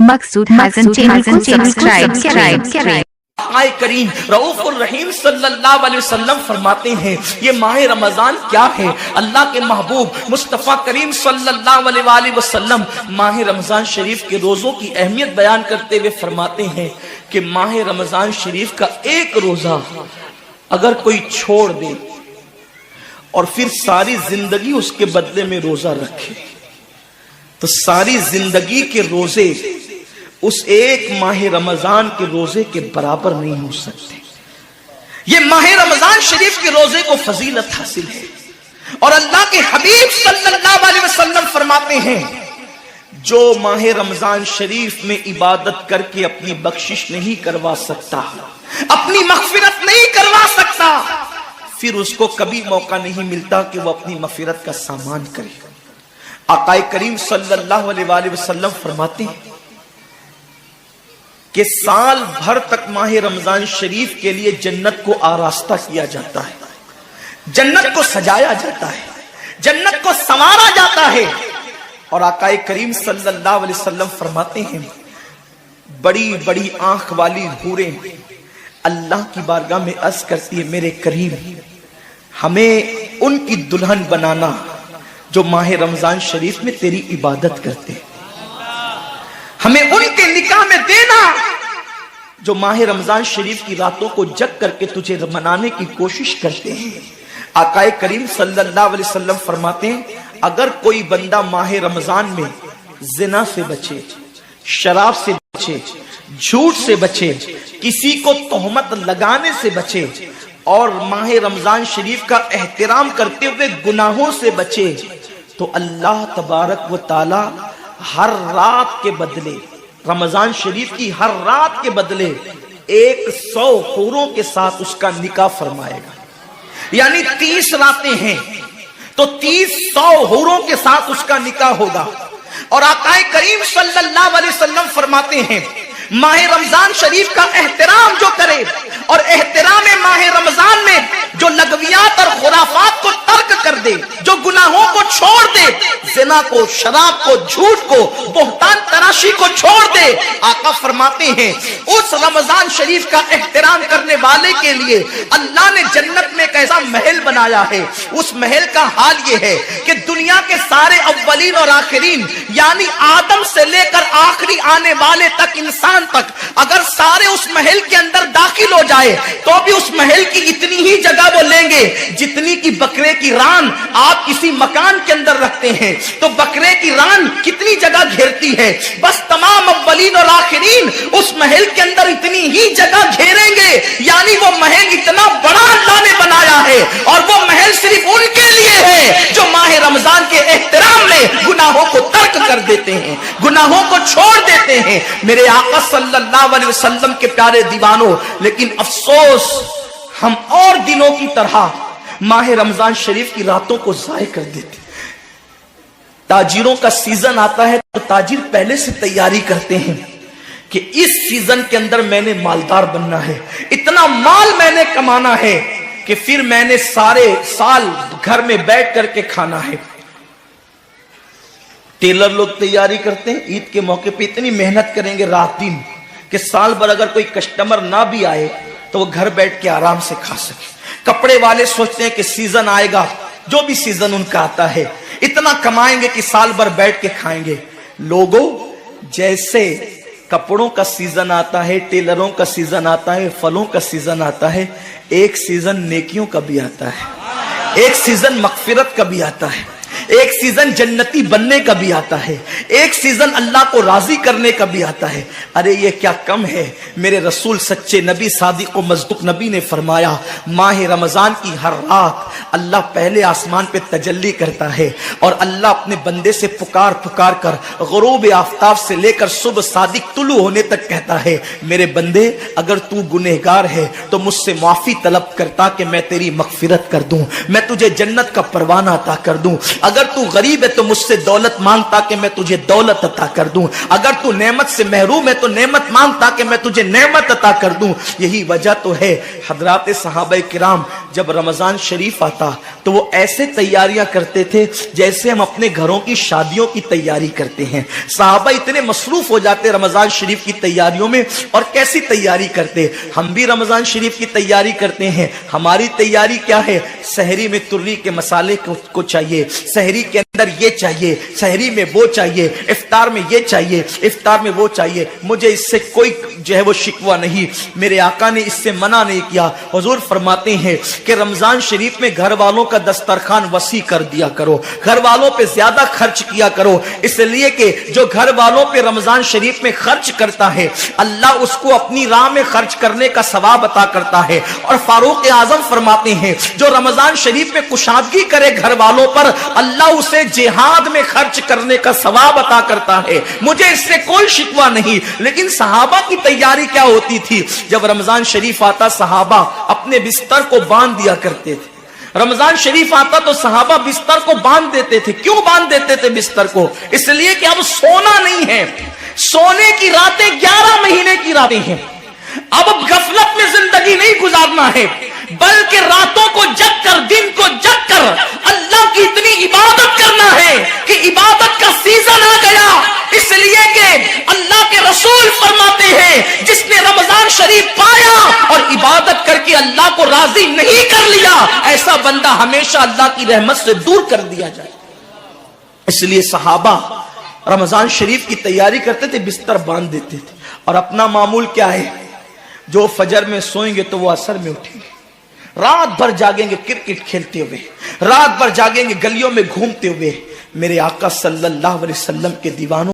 मकसूद Hasan channel को subscribe करें। आए करीम रऊफुर रहीम सल्लल्लाहु अलैहि वसल्लम फरमाते हैं, ये माह रमजान क्या है। अल्लाह के महबूब मुस्तफ़ा करीम सल्लल्लाहु अलैहि वसल्लम माह रमजान शरीफ के रोजों की अहमियत बयान करते हुए फरमाते हैं कि माह रमजान शरीफ का एक रोजा अगर कोई छोड़ दे और फिर सारी जिंदगी उसके बदले में रोजा रखे तो सारी जिंदगी के रोजे उस एक माह रमजान के रोजे के बराबर नहीं हो सकते। ये माह रमजान शरीफ के रोजे को फजीलत हासिल है और अल्लाह के हबीब सल्लल्लाहु अलैहि वसल्लम फरमाते हैं, जो माह रमजान शरीफ में इबादत करके अपनी बख्शिश नहीं करवा सकता, अपनी मगफिरत नहीं करवा सकता, फिर उसको कभी मौका नहीं मिलता कि वो अपनी मगफिरत का सामान करे। आकाए करीम सल्लल्लाहु अलैहि वसल्लम फरमाते हैं कि साल भर तक माह रमजान शरीफ के लिए जन्नत को आरास्ता किया जाता है, जन्नत को सजाया जाता है, जन्नत को संवारा जाता है। और आकाए करीम सल्लल्लाहु अलैहि वसल्लम फरमाते हैं, बड़ी बड़ी आंख वाली हूरें अल्लाह की बारगाह में अर्ज करती है, मेरे करीम हमें उनकी दुल्हन बनाना जो माह रमजान शरीफ में तेरी इबादत करते हैं, हमें उनके निकाह में देना जो माह रमजान शरीफ की रातों को जग करके तुझे मनाने की कोशिश करते हैं। आकाए करीम सल्लल्लाहु अलैहि वसल्लम फरमाते हैं, अगर कोई बंदा माह रमजान में जिना से बचे, शराब से बचे, झूठ से बचे, किसी को तोहमत लगाने से बचे और माह रमजान शरीफ का एहतराम करते हुए गुनाहों से बचे तो अल्लाह तबारक व ताला हर रात के बदले, रमजान शरीफ की हर रात के बदले 100 हूरों के साथ उसका निकाह फरमाएगा। यानी 30 रातें हैं तो 30 हूरों के साथ उसका निकाह होगा। और आकाए करीम सल्लल्लाहु अलैहि वसल्लम फरमाते हैं, माह रमजान शरीफ का एहतराम जो करे और एहतराम माह रमजान में जो लगवियात और खुराफात को तर्क कर दे, जो गुनाहों को छोड़ दे, जिना को, शराब को, झूठ को, बोहतान तराशी को छोड़ दे, आका फरमाते हैं उस रमजान शरीफ का एहतराम करने वाले के लिए अल्लाह ने जन्नत में एक ऐसा महल बनाया है। उस महल का हाल ये है कि दुनिया के सारे अव्वलीन और आखिरीन यानी आदम से लेकर आखिरी आने वाले तक, इंसान तक, अगर सारे उस महल के अंदर दाखिल हो जाए तो भी उस महल की इतनी ही जगह वो लेंगे जितनी की बकरे की रान आप किसी मकान के अंदर रखते हैं तो बकरे की रान कितनी जगह घेरती है, बस तमाम अव्वलीन और आखिरीन उस महल के अंदर इतनी ही जगह घेरेंगे। यानी वो महल इतना बड़ा अल्लाह ने बनाया है और वो महल सिर्फ उनके लिए है जो माह रमजान के एहतराम में गुनाहों को तर्क कर देते हैं, गुनाहों को छोड़ देते हैं। मेरे आका सल्लल्लाहु अलैहि वसल्लम के प्यारे दीवानों, लेकिन अफसोस हम और दिनों की तरह माह रमजान शरीफ की रातों को जाय कर देते। ताजिरों का सीजन आता है तो ताजिर पहले से तैयारी करते हैं कि इस सीजन के अंदर मैंने मालदार बनना है, इतना माल मैंने कमाना है कि फिर मैंने सारे साल घर में बैठ करके खाना है। टेलर लोग तैयारी करते हैं, ईद के मौके पे इतनी मेहनत करेंगे रात दिन कि साल भर अगर कोई कस्टमर ना भी आए तो वो घर बैठ के आराम से खा सके। कपड़े वाले सोचते हैं कि सीजन आएगा, जो भी सीजन उनका आता है इतना कमाएंगे कि साल भर बैठ के खाएंगे। लोगों, जैसे कपड़ों का सीजन आता है, टेलरों का सीजन आता है, फलों का सीजन आता है, एक सीजन नेकियों का भी आता है, एक सीजन मगफिरत का भी आता है, एक सीजन जन्नती बनने का भी आता है, एक सीजन अल्लाह को राजी करने का भी आता है। अरे ये क्या कम है। मेरे रसूल सच्चे नबी सादिक और मज़दूक नबी ने फरमाया, माह रमजान की हर रात अल्लाह पहले आसमान पे तजल्ली करता है और अल्लाह अपने बंदे से पुकार पुकार कर गुरूब आफ्ताब से लेकर सुबह सादिक तुलू होने तक कहता है, मेरे बंदे अगर तू गुनहगार है तो मुझसे माफी तलब करता कि मैं तेरी मगफिरत कर दूं, मैं तुझे जन्नत का परवाना अता कर दूं। अगर तू गरीब है तो मुझसे दौलत मांगता कि मैं तुझे दौलत अता कर दूं, अगर तू नेमत से महरूम है तो नेमत मांगता कि मैं तुझे नेमत अता कर दूं। यही वजह तो है हजरात सहाबा किराम جب رمضان شریف آتا تو وہ ایسے تیاریاں کرتے تھے جیسے ہم اپنے گھروں کی شادیوں کی تیاری کرتے ہیں. صحابہ اتنے مصروف ہو جاتے رمضان شریف کی تیاریوں میں. اور کیسی تیاری کرتے؟ ہم بھی رمضان شریف کی تیاری کرتے ہیں. ہماری تیاری کیا ہے؟ سحری میں تری کے مسالے کو چاہیے, سحری کے اندر یہ چاہیے, سحری میں وہ چاہیے, افطار میں یہ چاہیے, افطار میں وہ چاہیے. مجھے اس سے کوئی جو ہے وہ شکوہ نہیں, میرے آقا نے اس سے منع نہیں کیا. حضور فرماتے ہیں کہ رمضان شریف میں گھر والوں کا دسترخوان وسیع کر دیا کرو, گھر والوں پہ زیادہ خرچ کیا کرو, اس لیے کہ جو گھر والوں پہ رمضان شریف میں خرچ کرتا ہے اللہ اس کو اپنی راہ میں خرچ کرنے کا ثواب عطا کرتا ہے. اور فاروق اعظم فرماتے ہیں جو رمضان شریف میں کشادگی کرے گھر والوں پر اللہ اسے جہاد میں خرچ کرنے کا ثواب عطا کرتا ہے. مجھے اس سے کوئی شکوہ نہیں. لیکن صحابہ کی تیاری کیا ہوتی تھی؟ جب رمضان شریف آتا صحابہ اپنے بستر کو باندھ دیا کرتے تھے. رمضان شریف آتا تو صحابہ بستر کو باندھ دیتے تھے. کیوں باندھ دیتے تھے بستر کو؟ اس لیے کہ اب سونا نہیں ہے. سونے کی راتیں 11 مہینے کی راتیں ہیں. اب غفلت میں زندگی نہیں گزارنا ہے, بلکہ راتوں کو جگ کر دن کو جگ کر اللہ کی اتنی عبادت کرنا ہے کہ عبادت کا سیزن آ گیا. اس لیے کہ اللہ کے رسول فرماتے ہیں جس نے رمضان شریف پایا اور عبادت کر کے اللہ کو راضی نہیں کر لیا, ایسا بندہ ہمیشہ اللہ کی رحمت سے دور کر دیا جائے. اس لیے صحابہ رمضان شریف کی تیاری کرتے تھے, بستر باندھ دیتے تھے. اور اپنا معمول کیا ہے؟ جو فجر میں سوئیں گے تو وہ عصر میں اٹھیں گے, رات بھر جاگیں گے کرکٹ کھیلتے ہوئے, رات بھر جاگیں گے گلیوں میں گھومتے ہوئے. میرے آقا صلی اللہ علیہ وسلم کے دیوانوں